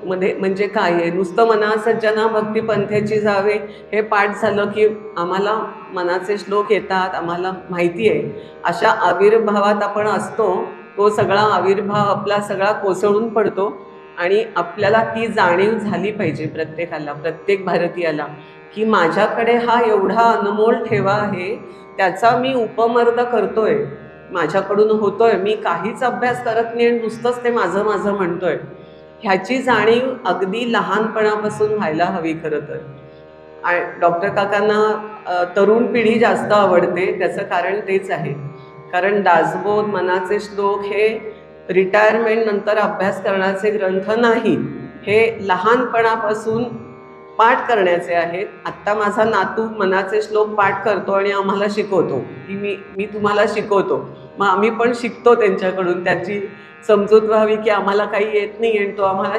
मध्ये म्हणजे काय आहे, नुसतं मना सज्जना भक्ती पंथाची जावे हे पाठ झालं की आम्हाला मनाचे श्लोक येतात, आम्हाला माहिती आहे. अशा आविर्भावात आपण असतो. तो सगळा आविर्भाव आपला सगळा कोसळून पडतो आणि आपल्याला ती जाणीव झाली पाहिजे प्रत्येकाला, प्रत्येक भारतीयाला, की माझ्याकडे हा एवढा अनमोल ठेवा आहे, त्याचा मी उपमर्द करतोय, माझ्याकडून होतोय, मी काहीच अभ्यास करत नाही आणि नुसतंच ते माझं माझं म्हणतोय. ह्याची जाणीव अगदी लहानपणापासून व्हायला हवी खरं तर. डॉक्टर काकांना तरुण पिढी जास्त आवडते. त्याचं कारण तेच आहे. कारण दासबोध, मनाचे श्लोक हे रिटायरमेंट नंतर अभ्यास करण्याचे ग्रंथ नाहीत. हे लहानपणापासून पाठ करण्याचे आहेत. आत्ता माझा नातू मनाचे श्लोक पाठ करतो आणि आम्हाला शिकवतो, की मी मी तुम्हाला शिकवतो. मग आम्ही पण शिकतो त्यांच्याकडून. त्याची समजूत व्हावी, की आम्हाला काही येत नाही आणि तो आम्हाला